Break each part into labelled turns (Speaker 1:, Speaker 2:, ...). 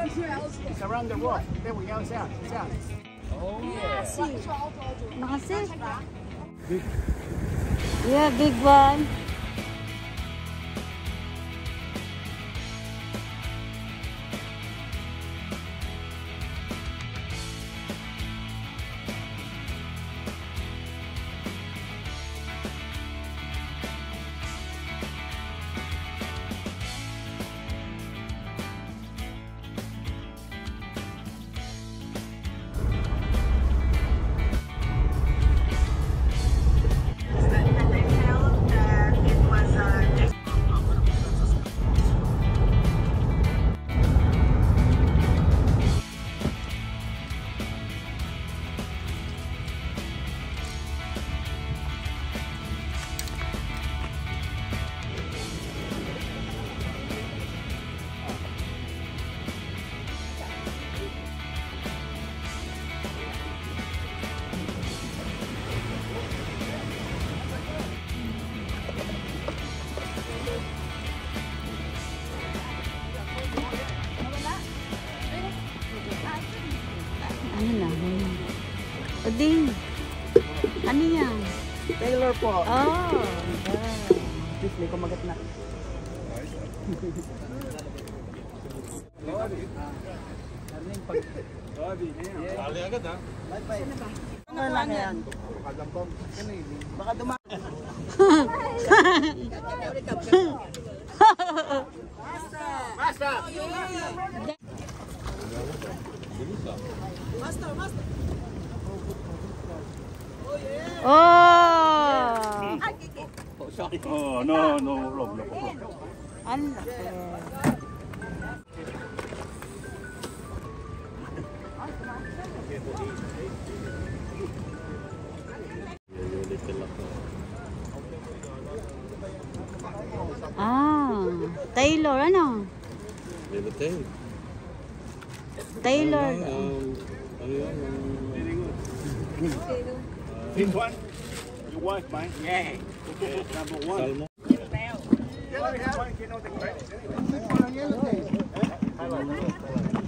Speaker 1: It's around the wall. There we go. It's out. It's out. Oh yeah.
Speaker 2: Massive. Yeah, big one. Ano na? Oding. Ano yan?
Speaker 1: Taylor po.
Speaker 2: Oh.
Speaker 1: Please, may kumagat na.
Speaker 3: Dali agad ha.
Speaker 1: Ano lang yan? Baka dumaan. Basta!
Speaker 2: Oh!
Speaker 3: Sorry. Oh, no, wrong.
Speaker 2: Ano? Ah, Taylor, ano? Taylor.
Speaker 3: This one? Your wife, mate?
Speaker 1: Yeah.
Speaker 3: Number one.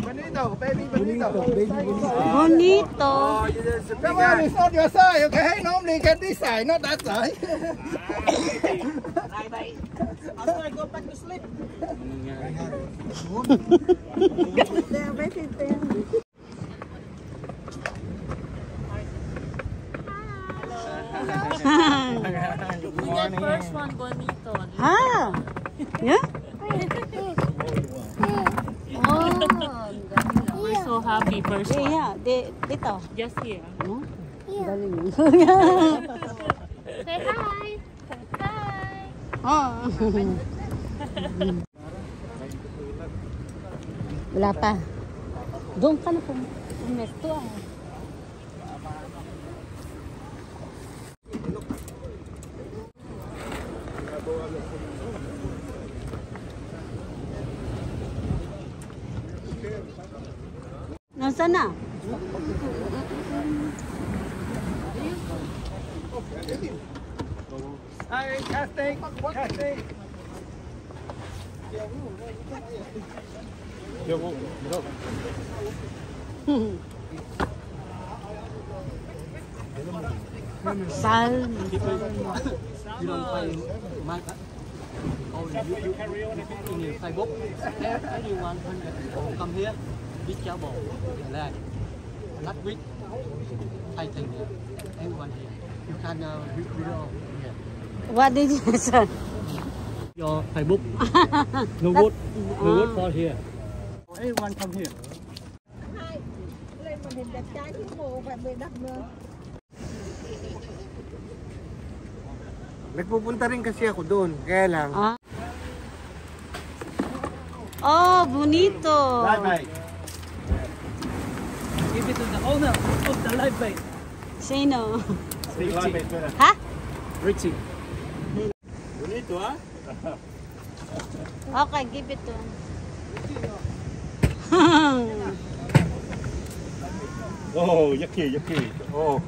Speaker 1: Bonito, baby, bonito.
Speaker 2: Bonito.
Speaker 1: Come on, it's not your size, okay? Normally get this side, not that side. Bye. After I go back to sleep.
Speaker 4: Good morning. First one, bonito.
Speaker 2: Ah, yeah? Oh,
Speaker 4: We're so happy. First one.
Speaker 2: yeah, dito.
Speaker 4: Just here.
Speaker 2: No? Galing.
Speaker 4: Say hi. Hi.
Speaker 2: Oh. Wala pa. Doon ka na pumesto ah. Nasaan na?
Speaker 1: Hi, casting.
Speaker 2: Sal.
Speaker 5: You don't pay my you in your Facebook. Anyone can come here, big trouble in land. Last week, I think everyone here. You can video here.
Speaker 2: What did you say?
Speaker 5: Your Facebook. No good for here. Everyone come here.
Speaker 6: Lên mà nhìn đẹp trai chứ bộ phải bị đắt nữa.
Speaker 1: Nagpupunta rin kasi ako doon, kaya lang.
Speaker 2: Ah. Oh, bonito.
Speaker 1: Bye.
Speaker 5: Give it to the owner of the live bait.
Speaker 2: Sino?
Speaker 1: Richie.
Speaker 2: Ha?
Speaker 1: Richie.
Speaker 3: Bonito ha?
Speaker 2: Okay, give it to.
Speaker 3: Oh, yucky. Oh.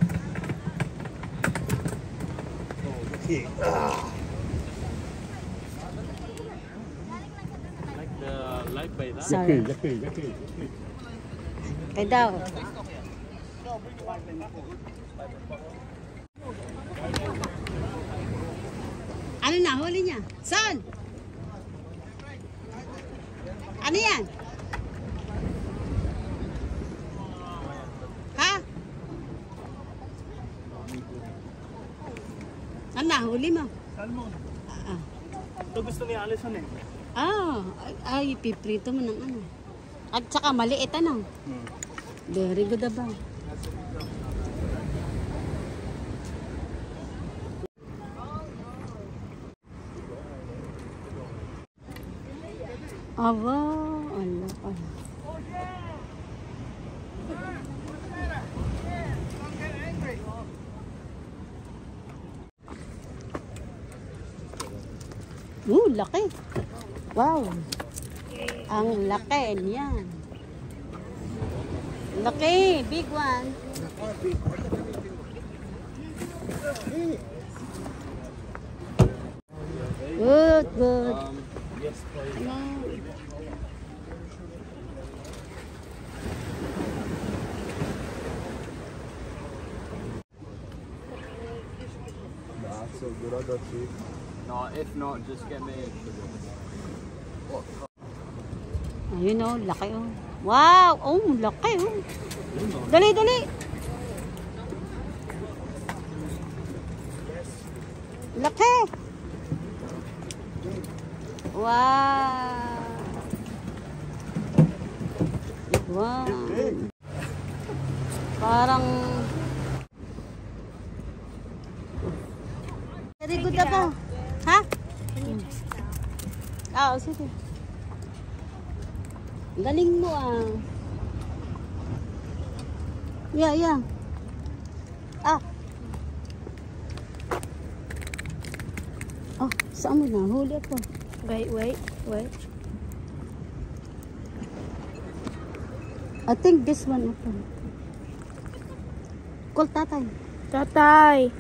Speaker 3: Like the light
Speaker 2: Sorry.
Speaker 3: Yaki.
Speaker 2: Kaya daw. Ano na, huli niya? Son! Ano yan? Ha? Ano na, huli mo?
Speaker 3: Salmon.
Speaker 2: Ah,
Speaker 3: Ito gusto ni Alison eh.
Speaker 2: ay, piprito mo ng ano. At saka maliit ano. Very good ba? Aba, ala ka. Laki. Wow. Ang laki niyan. Laki, big one. Good.
Speaker 3: Yes, please.
Speaker 1: So good, that's it.
Speaker 5: No, if not, just get me.
Speaker 2: Ayun oh, laki oh. Wow, oh, laki oh. Dali. Laki. Wow. Parang very good na ba? Ha? Sige. Galing mo ah. Yeah. Oh, saan mo na? Huli ako.
Speaker 4: Wait.
Speaker 2: I think this one ako. Call tatay.
Speaker 4: Tatay.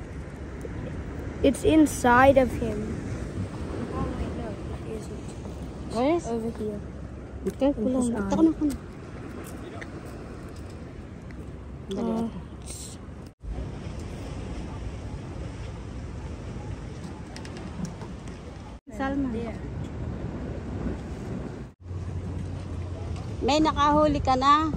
Speaker 4: It's inside of him.
Speaker 2: Where is?
Speaker 4: Over here.
Speaker 2: Okay, kulang. Ito ko na. Dali. Salma. May nakahuli ka na?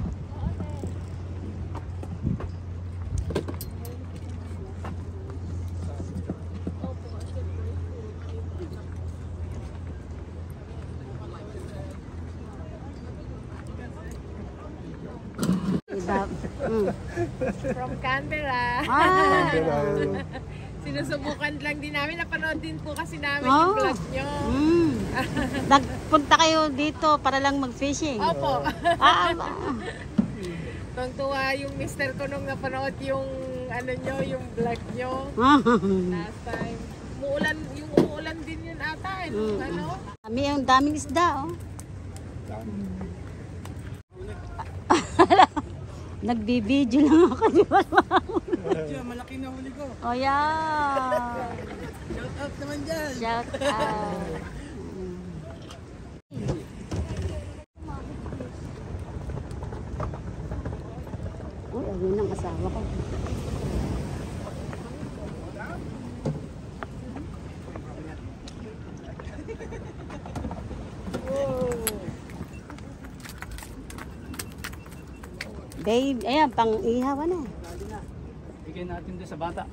Speaker 6: From Canberra. Sinusubukan lang din namin. Napanood din po kasi namin yung vlog nyo.
Speaker 2: Nagpunta kayo dito para lang mag-fishing?
Speaker 6: Opo.
Speaker 2: Ba?
Speaker 6: Tuwa yung mister ko nung napanood yung ano nyo, yung vlog nyo. Last time. Yung umuulan din yun ata. Yung ano.
Speaker 2: Ang daming isda oh. Nagbibideo lang ako, di ba?
Speaker 5: Malaki na huli ko.
Speaker 2: Oh, yeah.
Speaker 5: Shout out naman dyan.
Speaker 2: Shout out. Oh, ayun ang asawa ko. Babe, ayan, pang-ihawa na.
Speaker 5: Bigay natin doon sa bata.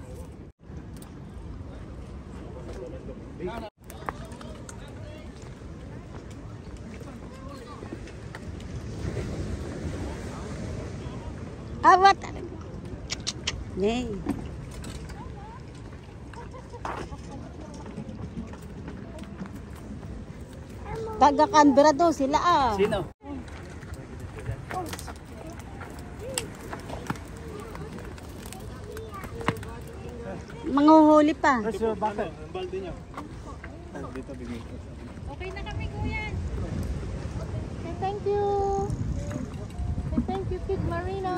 Speaker 2: Awat talaga. Nay. Taga Canberra daw sila ah.
Speaker 5: Sino?
Speaker 2: Manguhuli pa.
Speaker 5: Bakit?
Speaker 3: Ang balde niya. Dito bigay ko.
Speaker 6: Okay na kami, kuya.
Speaker 4: Thank you. Thank you, Kid Marina.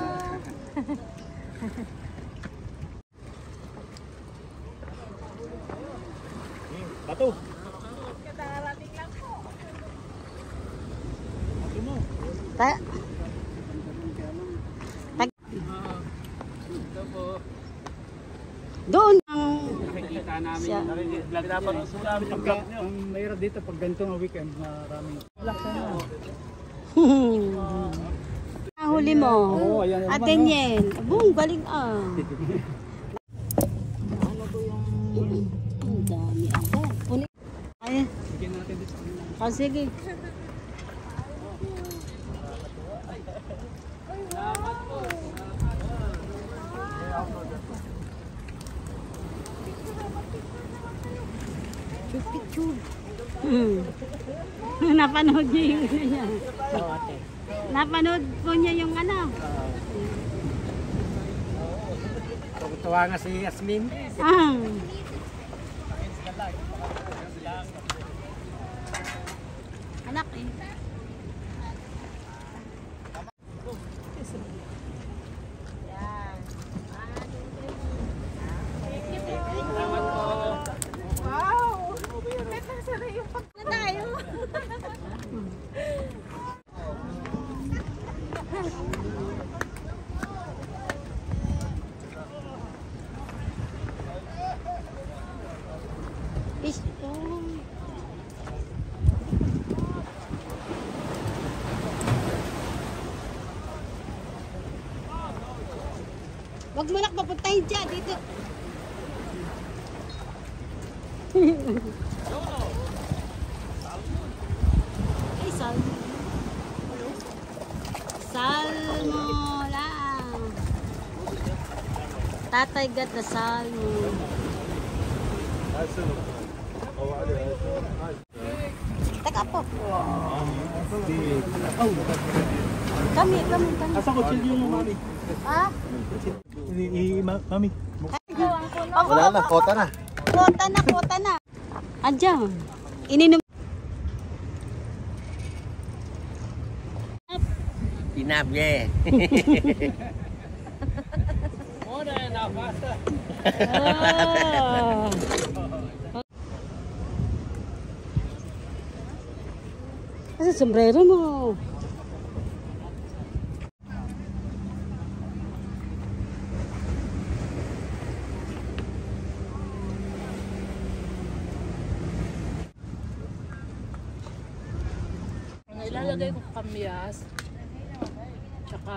Speaker 3: Bato.
Speaker 6: Kadarating lang po.
Speaker 2: Ta- Doon ang
Speaker 5: Nakikita namin.
Speaker 2: siya.
Speaker 3: Dapat sinabi yung vlog nyo.
Speaker 5: Ang mayroon dito pag ganito ang weekend, maraming.
Speaker 2: Huli mo.
Speaker 5: Oo, ayan naman,
Speaker 2: Ate
Speaker 5: no?
Speaker 2: Niel. Boom, galing ah. Ang dami agad. Kunin. Ay,
Speaker 5: Bigyan natin dito.
Speaker 2: oh, sige. Picture. Napanood niya yung ano niya. Napanood po niya yung ano.
Speaker 5: Tuwa nga si Yasmin.
Speaker 2: Ah. Anak eh.
Speaker 6: Wow! Kahit nasa na yung pagka tayo.
Speaker 2: Is, oh. Wag mo nak papuntahin dyan dito. Ay, salmo. Salmo lang. Tatay gat na salmo. Teka po. Kami.
Speaker 3: Asa ko chill yung mami?
Speaker 2: Ha?
Speaker 3: Mami.
Speaker 2: Wala
Speaker 1: na, kota na.
Speaker 2: Kota na. Andiyan. Ininom.
Speaker 1: Pinabye.
Speaker 2: Oh. Kasi sombrero mo.
Speaker 6: Ilalagay ko kamyas. Tsaka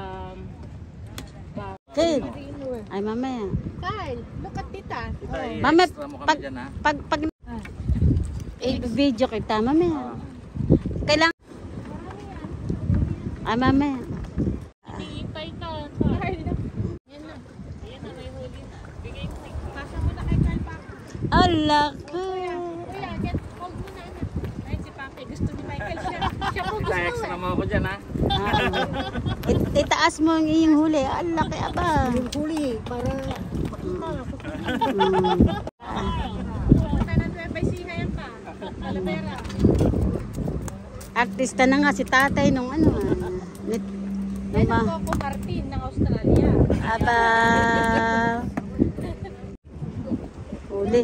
Speaker 2: Kate. Ay, mamaya.
Speaker 6: Kyle, look at tita.
Speaker 2: Mamaya, pag video kita, mamaya. Kailangan. Ay, mamaya.
Speaker 4: Hihintay ka.
Speaker 6: Kyle, yan na.
Speaker 4: Ayan na, may huli. Bigay mo.
Speaker 6: Pasa mo na kay Kyle pa.
Speaker 2: Ala ka.
Speaker 6: Kuya, get hold mo na anak. Ayun si Papi, gusto ni Michael siya. Siya po gusto eh.
Speaker 5: mo ako dyan ha.
Speaker 2: Itaas mo ang iyong huli. Ala ka ba?
Speaker 5: Huli, para
Speaker 6: Punta na Nueva Ecija yan pa. Talavera.
Speaker 2: Artista na nga si tatay nung ano.
Speaker 6: Yan ang Coco Martin ng Australia.
Speaker 2: Aba. Huli.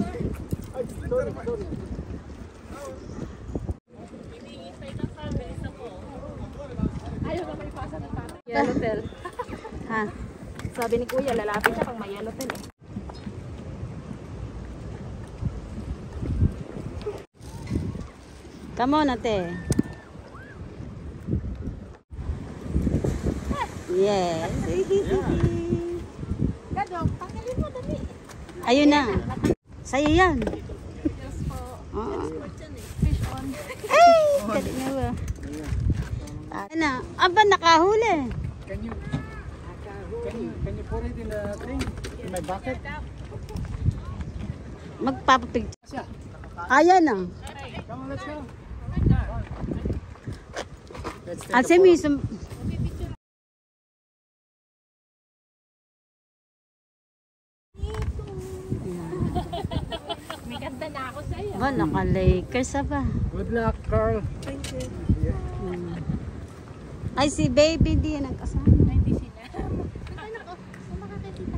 Speaker 6: Ayaw na may pasa ng Papi. Yellowtail.
Speaker 2: Ha?
Speaker 6: Sabi ni Kuya, lalapit siya pang may yellowtail eh.
Speaker 2: Come on, ate. Yes.
Speaker 6: Gadong, tanggalin mo dali.
Speaker 2: Ayun na. Sa'yo yan.
Speaker 6: Yes po.
Speaker 2: Fish on. Ay! Kali na ba? Ano na? Aba, nakahuli.
Speaker 5: can you put it in the thing? In my bucket?
Speaker 2: Magpapapicture. Ayan na.
Speaker 5: Come on, let's go. Let's take
Speaker 2: Kasi mismo.
Speaker 6: May ganda na ako sa'yo.
Speaker 2: Ba, naka-Lakers ba?
Speaker 5: Good luck, Carl.
Speaker 2: Ay, si baby di yan ang kasama.
Speaker 6: Hindi sila. Anak ko, makakakita.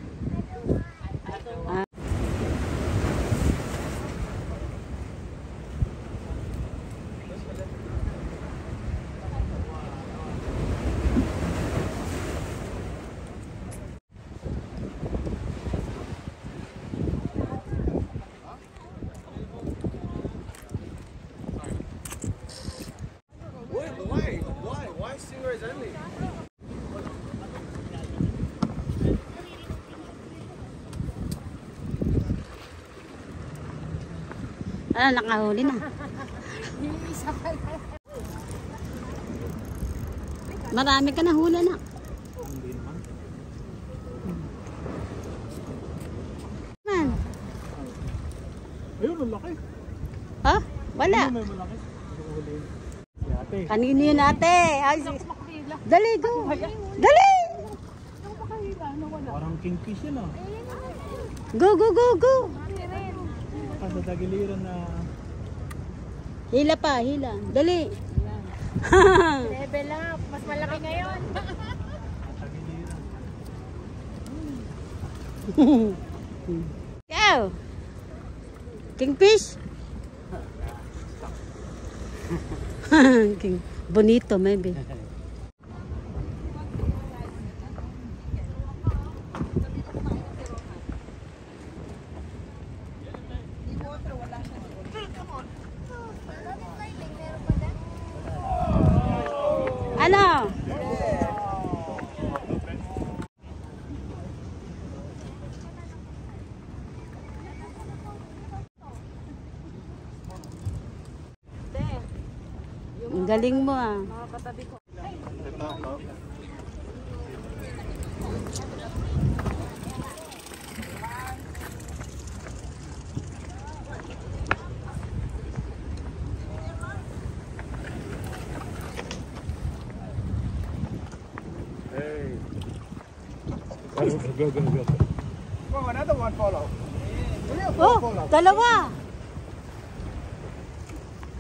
Speaker 2: Ano, nakahuli na. Marami ka na hula na. Man.
Speaker 3: Ayun, ang laki.
Speaker 2: Ha? Wala.
Speaker 3: May malaki. Si ate.
Speaker 2: Kanino yun ate? Ay, dali, go. Dali!
Speaker 3: Parang kingfish yun ah.
Speaker 2: Go, go, go, go.
Speaker 3: Sa tagiliran na...
Speaker 2: Hila pa, hila. Dali.
Speaker 6: Level up. Mas malaki ngayon.
Speaker 2: Go. Kingfish. King bonito maybe. Ano? Ang galing mo ah.
Speaker 3: Go, go, go.
Speaker 1: Oh, another one follow.
Speaker 2: Oh, dalawa.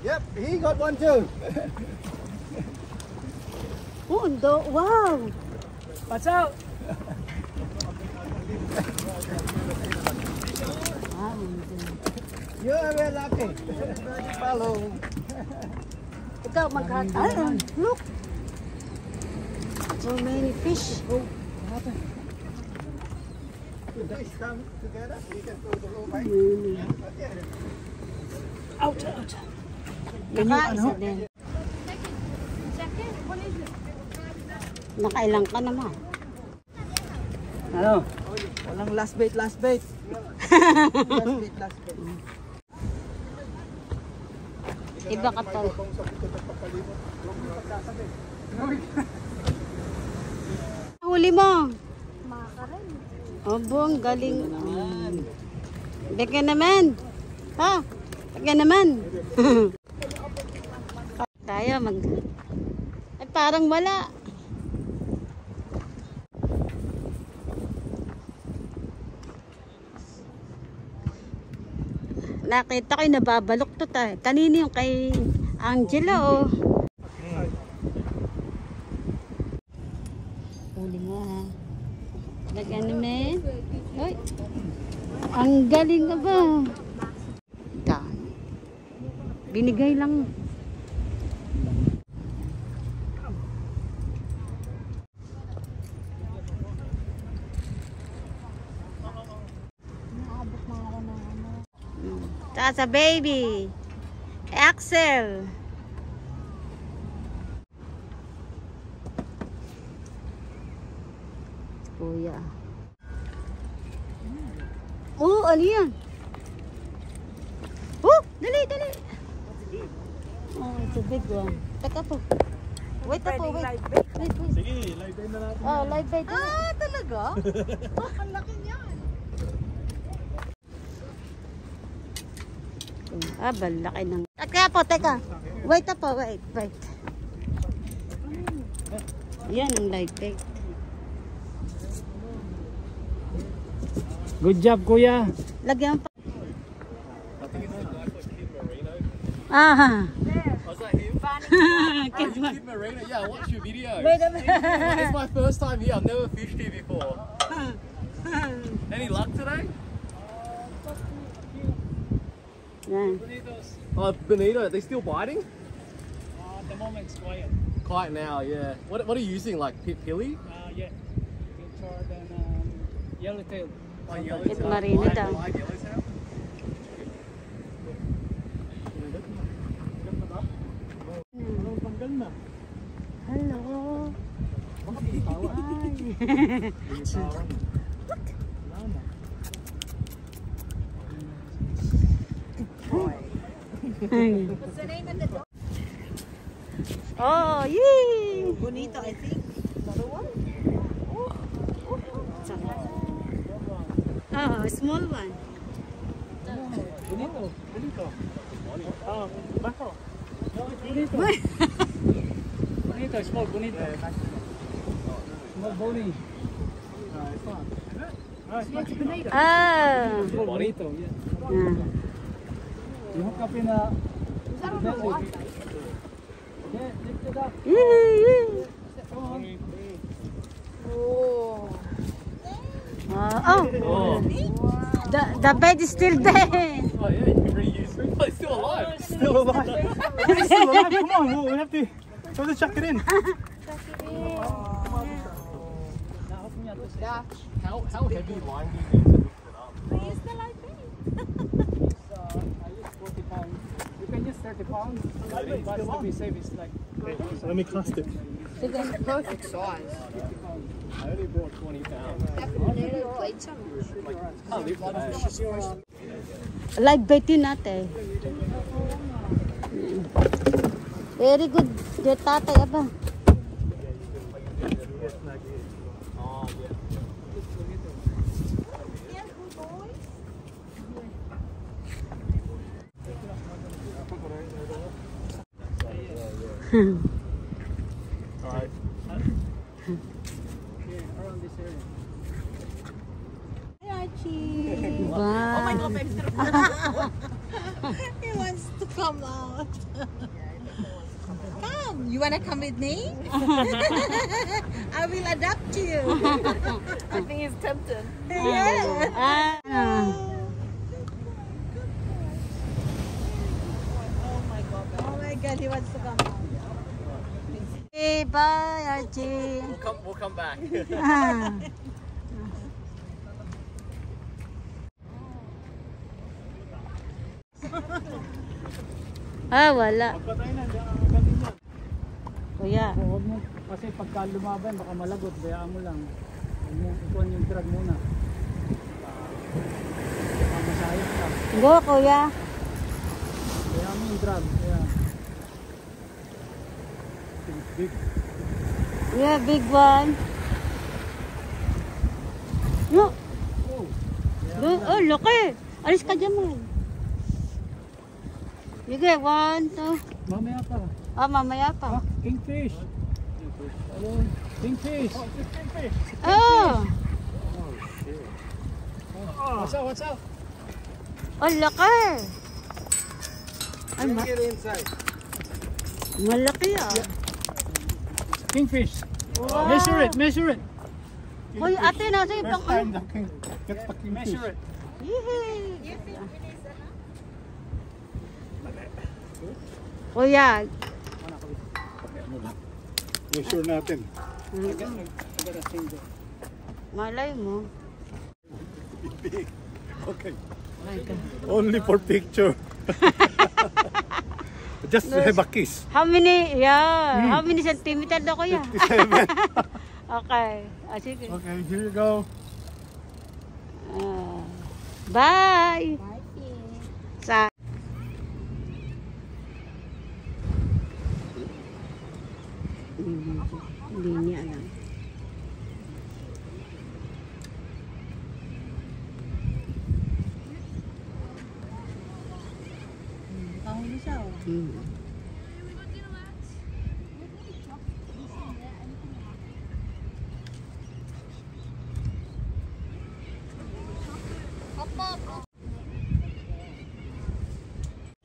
Speaker 1: Yep, he got one too.
Speaker 2: Oh, wow.
Speaker 3: Watch out!
Speaker 2: Wow.
Speaker 1: You're very lucky. Follow.
Speaker 2: Ikaw magkakaroon. Look. So many fish.
Speaker 1: Oh, what happened? Guys, come together. We can throw the low bite.
Speaker 3: Ouch, ouch.
Speaker 2: Nakaisa din. Nakailang ka naman.
Speaker 3: Ano?
Speaker 1: Walang last bait, last bait. Last bait.
Speaker 2: Iba ka to. Huli mo. Obo, ang galing. Beka naman. Ha? Beka naman. Tayo mag... Ay, parang wala. Nakita ko yung nababalok to tayo. Kanino yung kay Angela oh. Huli mo ha. Lagyan naman. Uy. Ang galing ka ba? Dami. Binigay lang. That's a baby. Axel. Kuya. Oh, ano yan? Oh, dali, dali. Oh, it's a big one. Teka po. Wait po, wait. Wait.
Speaker 3: Sige, live bait na natin.
Speaker 2: Oh, live bait.
Speaker 6: Ah, talaga? Ang laki niyan.
Speaker 2: Ah, balaki ng... At kaya po, teka. Wait po, wait. Yan ang live bait.
Speaker 3: Good job, kuya.
Speaker 2: Lagyan pa. Ah.
Speaker 7: Was that him? Kid Marina, yeah, I watched your video. It's my first time here. I've never fished here before. Any luck today?
Speaker 2: Yan.
Speaker 7: Oh, bonito. Are they still biting?
Speaker 3: At the moment, it's quiet.
Speaker 7: Quiet now, yeah. What are you using? Like pilly?
Speaker 3: Yeah. Pilchard and yellowtail.
Speaker 7: Oh, yellow
Speaker 2: Kid Marina daw.
Speaker 7: Like yellowtail?
Speaker 3: Anong tanggal na?
Speaker 2: Hello.
Speaker 6: What's the name of the dog?
Speaker 2: Oh, yay!
Speaker 6: Bonito, I think.
Speaker 2: Oh, small one.
Speaker 3: Bonito. Bonito. Bajo. No, it's bonito. Bonito, small bonito. Small bony. It's fun. It's bonito.
Speaker 2: Ah.
Speaker 3: Small bonito, yeah. You hook up in a... Yeah, lift it up.
Speaker 2: Yay!
Speaker 6: Oh.
Speaker 2: Oh, the bed is still there.
Speaker 7: Oh yeah, you can reuse it. Oh, it's still alive.
Speaker 3: Still alive. It's still alive. Come on, we have to chuck it in.
Speaker 7: How heavy line do you need to lift it up?
Speaker 6: I use the light bait.
Speaker 3: I use 40 pounds. You can use 30 pounds. But to be safe, it's like...
Speaker 1: So let me cast it.
Speaker 6: So that's perfect size.
Speaker 7: I only brought 20 pounds.
Speaker 6: Definitely played some.
Speaker 7: I'll lift that.
Speaker 2: Live bait yun natin. Very good. Your tatay, aba.
Speaker 7: Alright.
Speaker 3: Around this area.
Speaker 2: Wow.
Speaker 6: Oh my God, extra. He wants to come out. Come, you wanna come with me? I will adopt you.
Speaker 4: I think he's tempted.
Speaker 6: Yeah. Oh my God, he wants to come out.
Speaker 2: Hey, bye, Archie.
Speaker 7: We'll come back.
Speaker 2: Wala.
Speaker 3: Pagpatay na, galing yan.
Speaker 2: Kuya.
Speaker 3: Huwag mo, kasi pagka lumaban, baka malagot, bayaan mo lang. Huwag mo, ikuhan yung drag muna. Baka masayang ka.
Speaker 2: Go, kuya.
Speaker 3: Bayaan mo yung drag. Yeah. Big.
Speaker 2: Yeah, big one. No. Oh, laki. Alis ka dyan mo. Sige, 1, 2.
Speaker 3: Mamaya pa.
Speaker 2: Mamaya pa.
Speaker 3: Kingfish. Hello. Kingfish.
Speaker 2: Oh.
Speaker 3: What's up? What's up?
Speaker 2: Oh, laki. Ay,
Speaker 1: Get inside.
Speaker 2: malaki ah.
Speaker 3: Kingfish.
Speaker 2: Wow.
Speaker 3: Measure it. Measure it.
Speaker 2: Hoy, ate, nasa
Speaker 1: First
Speaker 2: ibang
Speaker 1: time the king get the kingfish.
Speaker 3: Measure it.
Speaker 2: Yehey. Kuya.
Speaker 1: Measure natin.
Speaker 2: Malay mo.
Speaker 1: Okay. Only for picture. Just have a kiss.
Speaker 2: How many, how many centimeter daw kuya?
Speaker 1: 57.
Speaker 2: Okay. Sige.
Speaker 1: Okay, here you go.
Speaker 2: Bye. Sa hindi niya alam.
Speaker 6: Kahuli siya.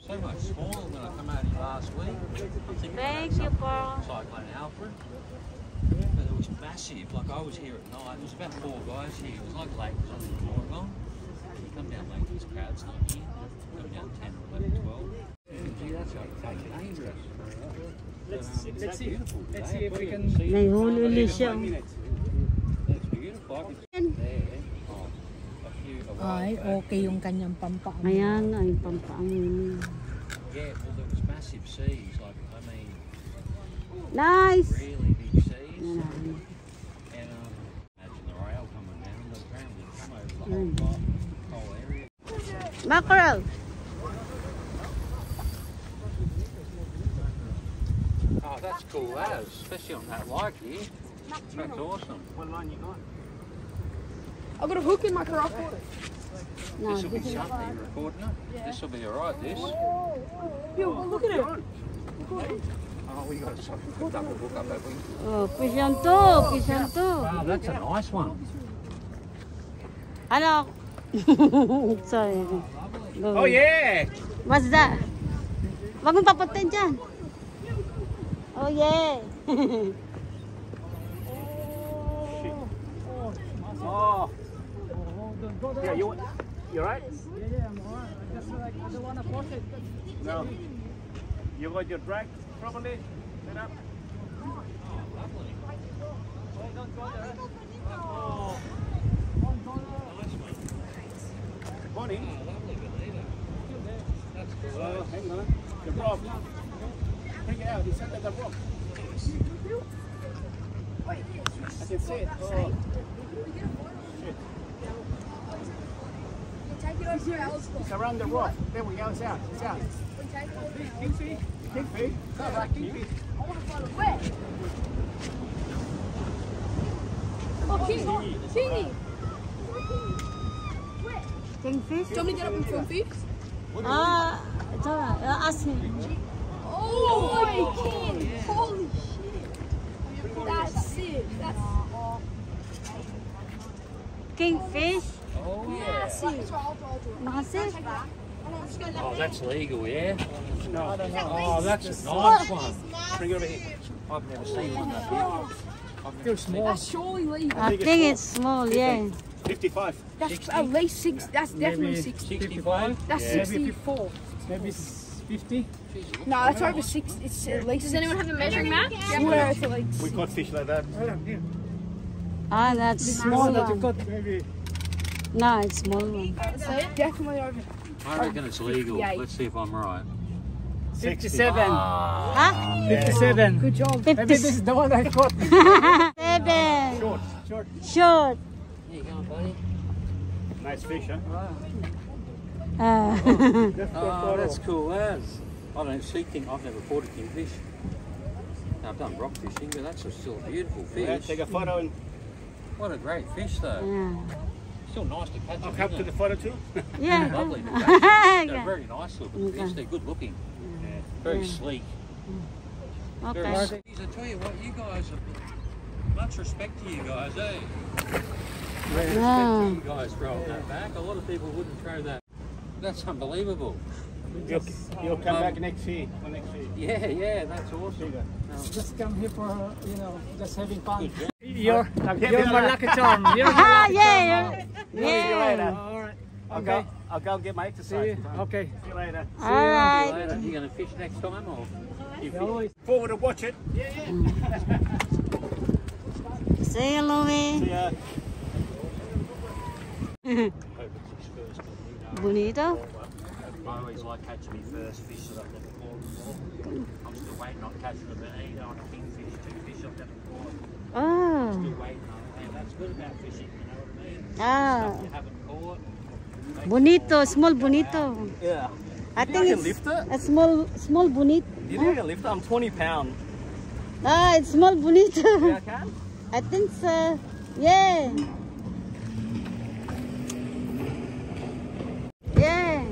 Speaker 5: So much smaller than I come out here last week.
Speaker 2: Thank you, Paul.
Speaker 5: Cyclone Alfred. But it was massive. Like I was here at night. There was about 4 guys here. It was like Lake was on the Wollongong. You come down Lake, this crowd's not here. Come down 10 or 11, 12. Gee, that's dangerous.
Speaker 3: Let's see. Let's see if we can.
Speaker 2: Nahihuli ulit siya.
Speaker 5: That's beautiful. I can see there. Oh, a few.
Speaker 6: Ay, okay yung kanyang pampaan.
Speaker 2: Ayan, ay pampaangin.
Speaker 5: Yeah, well, there was massive seas. Like, I mean,
Speaker 2: Nice.
Speaker 5: really
Speaker 2: Yan na.
Speaker 7: And imagine the rail coming down, but apparently it come over the whole area.
Speaker 2: Mackerel.
Speaker 7: Oh, that's cool, that is, especially on that light here. That's awesome.
Speaker 3: What line you got?
Speaker 6: I've got a hook in my carafe.
Speaker 2: No,
Speaker 7: This will be something you're recording it. This will be alright, this.
Speaker 6: Yo, look at it.
Speaker 7: Oh, we got to double hook up, haven't we?
Speaker 2: oh, fish yan to. Fish yan to.
Speaker 7: Wow, that's a nice one.
Speaker 2: Ano? Sorry.
Speaker 3: Oh yeah!
Speaker 2: What's that? Wag mong papuntin dyan. Oh yeah.
Speaker 3: Oh. Yeah, you right?
Speaker 5: Yeah, I'm alright. Just like I don't want to force it.
Speaker 3: No. You got your drag properly set up. Oh. Morning. Oh, hang on. The rock. Bring it out. It's under the rock. I can see it. Oh. Shit. It's around the rock. There we go. It's out. It's out. Kingfish. Kingfish. That's right, kingfish.
Speaker 6: Oh, Kingy.
Speaker 2: Kingfish?
Speaker 6: Do you want me to get up and film fish?
Speaker 2: It's alright. Ask him.
Speaker 6: Oh, King. Holy shit. That's sick. That's
Speaker 2: Kingfish?
Speaker 7: Oh, yeah.
Speaker 2: Massive?
Speaker 7: Oh, that's legal, yeah?
Speaker 3: No.
Speaker 7: Oh, that's a nice one. Bring it over here. I've never seen one that big.
Speaker 3: Still small.
Speaker 6: That's surely legal.
Speaker 2: I think it's small, yeah.
Speaker 3: 55.
Speaker 6: That's at least 6. That's definitely 60.
Speaker 7: 65?
Speaker 6: That's
Speaker 7: Yeah.
Speaker 6: 64.
Speaker 3: Maybe 50.
Speaker 6: No, that's over 6. It's at least. Does anyone have a measuring map? Yeah, it's like.
Speaker 3: We caught fish like that.
Speaker 2: Ah, that's small one.
Speaker 3: Maybe.
Speaker 2: No, it's small one.
Speaker 6: Definitely over.
Speaker 7: I reckon it's legal.
Speaker 6: Yeah.
Speaker 7: Let's see if I'm right.
Speaker 3: 67.
Speaker 2: Huh?
Speaker 3: 57.
Speaker 6: Good job.
Speaker 3: Maybe this is the one I caught.
Speaker 2: 7.
Speaker 3: Short. Short.
Speaker 2: Short.
Speaker 7: There you go, buddy.
Speaker 3: Nice fish, huh?
Speaker 7: Oh, that's cool as. I don't see I've never caught a kingfish. No, I've done rock fishing, but that's still a beautiful fish.
Speaker 3: Yeah, take a photo and
Speaker 7: What a great fish, though.
Speaker 2: Yeah.
Speaker 7: Still nice to catch.
Speaker 3: I'll
Speaker 7: them,
Speaker 3: come to
Speaker 7: isn't
Speaker 3: the
Speaker 7: it?
Speaker 3: photo too.
Speaker 2: Yeah.
Speaker 7: Lovely to catch. They're
Speaker 2: Yeah.
Speaker 7: very nice looking fish. They're good looking. Very sleek. Very
Speaker 2: Okay.
Speaker 7: sleek. I tell you what, you guys are much respect to you guys, eh? Respect
Speaker 2: Yeah.
Speaker 7: to you guys throwing that back. A lot of people wouldn't throw that. That's unbelievable.
Speaker 3: You'll come back next year. Or next year.
Speaker 7: Yeah, that's awesome.
Speaker 5: Just come here for just having fun.
Speaker 7: Good job.
Speaker 5: You're my lucky charm. You're my
Speaker 2: Ah,
Speaker 5: lucky
Speaker 2: yeah.
Speaker 5: charm.
Speaker 2: Yeah.
Speaker 5: All right.
Speaker 3: I'll go get my
Speaker 5: See
Speaker 3: exercise.
Speaker 5: you. Okay.
Speaker 3: See you later.
Speaker 2: All right.
Speaker 7: Later, you going to fish next time or?
Speaker 5: Always.
Speaker 3: Forward to watch it.
Speaker 2: See you, Louie.
Speaker 3: See ya.
Speaker 2: Bonito.
Speaker 7: I always like catching me first fish that I've never caught before. I'm still waiting on catching a bonito and a kingfish, 2 fish I've never caught.
Speaker 2: Oh.
Speaker 7: Still waiting on, and that's good about fishing, you know what I mean?
Speaker 2: Ah.
Speaker 7: Stuff you haven't caught.
Speaker 2: Bonito. Small bonito.
Speaker 8: Yeah.
Speaker 2: I
Speaker 8: You
Speaker 2: think
Speaker 8: can
Speaker 2: it's
Speaker 8: lift it?
Speaker 2: a small bonito.
Speaker 8: You think I can lift it? I'm 20 pounds.
Speaker 2: Ah, it's small bonito.
Speaker 8: Yeah, I can?
Speaker 2: I think so. Yeah. Yeah.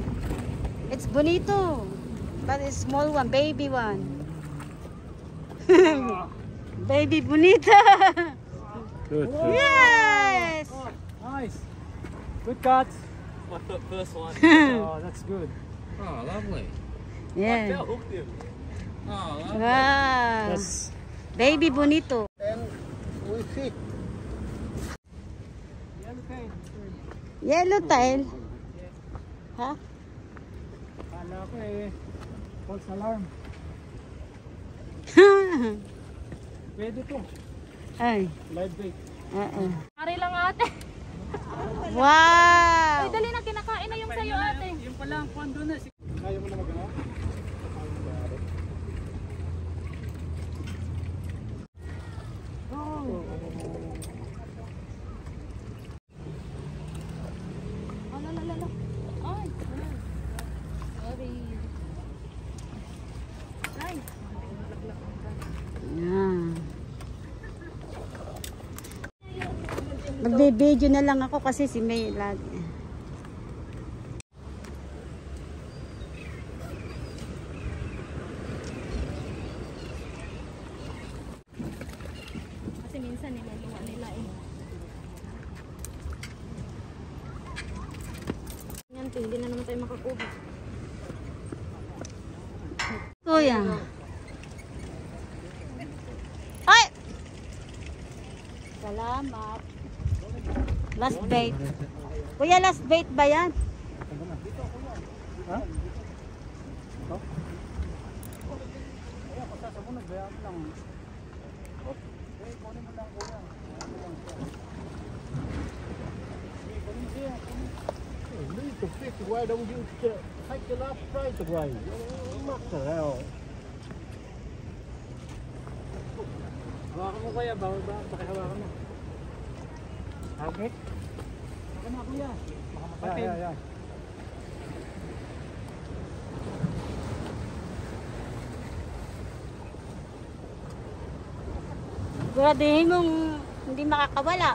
Speaker 2: It's bonito. But it's small one, baby one. Baby bonito.
Speaker 3: Good.
Speaker 2: Yes.
Speaker 5: Nice. Good cut.
Speaker 8: My first one.
Speaker 5: Oh, that's good.
Speaker 7: Oh, lovely.
Speaker 2: Yeah.
Speaker 8: Yeah, I hooked him.
Speaker 7: Oh, lovely.
Speaker 2: Wow.
Speaker 5: Yes.
Speaker 2: Baby bonito.
Speaker 1: And we feed.
Speaker 2: Yellow tail. Ha?
Speaker 5: Kala ko false alarm. Pwede to.
Speaker 2: Ay.
Speaker 5: Live bait.
Speaker 4: Ari lang ate.
Speaker 2: Wow.
Speaker 4: Dali na, kinakain na yung sayo ate.
Speaker 5: Yung pala ang kwan doon eh. Kaya mo na magano? Oh,
Speaker 2: Magbe-video na lang ako kasi si May lagi.
Speaker 4: Kasi minsan nilagawa nila eh. Yan, hindi na naman tayo makakuha.
Speaker 2: Kuya. Ay! Salamat. Last bait. Kuya, last bait ba yan?
Speaker 3: Ha?
Speaker 1: Why don't you take the last right away? What the hell?
Speaker 3: Hawakan mo kaya, bawal ba? Pakihawakan mo. Okay? Hawakan mo kuya. Baka makatin. Yeah.
Speaker 2: Siguraduhin mong hindi makakawala.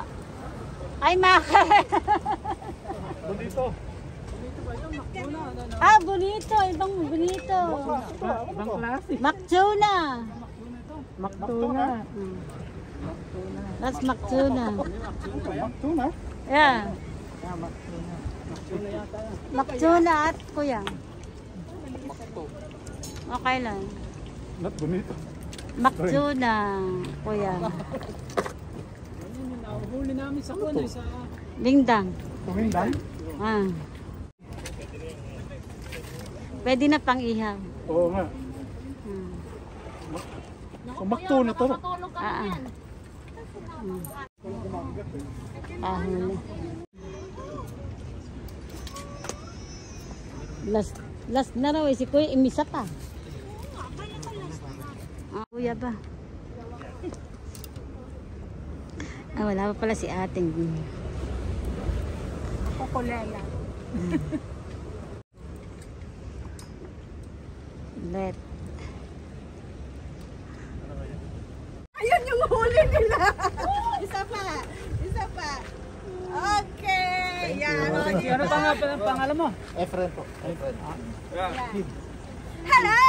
Speaker 2: Ay, makakawala.
Speaker 1: Bonito.
Speaker 2: Ah, bonito. Ibang bonito.
Speaker 3: Ibang klase.
Speaker 2: Mactuna.
Speaker 3: Maktuna.
Speaker 2: That's Mactuna.
Speaker 3: Maktuna?
Speaker 2: Yeah.
Speaker 3: Maktuna. Maktuna yata yan.
Speaker 2: Mactuna at kuya. Okay lang.
Speaker 1: Not bonito.
Speaker 2: Mactuna, kuya.
Speaker 3: Ayun yung nahuhuli namin sa kuno sa...
Speaker 2: Dingdang.
Speaker 1: Tumindang?
Speaker 2: Ah. Pwede na pang ihaw.
Speaker 1: Oo nga. Maktuna to.
Speaker 4: Makatulog kami
Speaker 2: Ah.
Speaker 4: yan.
Speaker 2: Ahuli. Last na raw eh, si Kuya imisa pa. Ah, kuya ba? Ah, wala pa pala si ating.
Speaker 6: Kukulela.
Speaker 2: Let.
Speaker 6: Ayun yung huli nila. Isa pa. Okay. Yan.
Speaker 3: Ano pangalan mo?
Speaker 1: Efren po. Efren.
Speaker 6: Hello!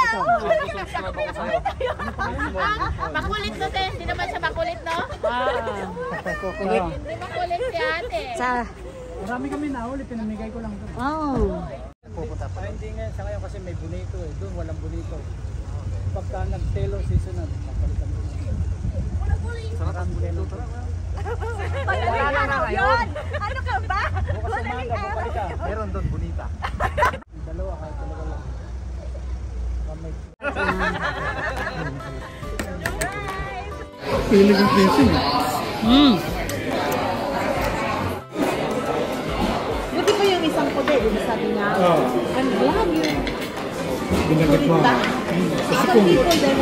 Speaker 6: Makulit no, te. Hindi naman siya makulit, no?
Speaker 1: Kukulit.
Speaker 6: Hindi makulit si ate.
Speaker 2: Sa,
Speaker 3: Marami kami nahuli, pinamigay ko lang doon.
Speaker 2: oh.
Speaker 3: Hindi nga sa ngayon kasi may bonito eh. Doon walang bonito. Pagka nag-tailor season na, papalitan ko na. Maraming bonito.
Speaker 6: Madaling araw yun! Ano ka ba?
Speaker 3: Bukas umaga, bukali ka.
Speaker 1: Meron doon bonita.
Speaker 3: Dalawa kahit dalawa lang. Kamay.
Speaker 1: Feeling ng fishing.
Speaker 6: Buti pa yung isang puti, di ba sabi niya?
Speaker 1: Oo.
Speaker 6: Ano lang yun?
Speaker 1: Binagat mo.
Speaker 6: Sa people, dahil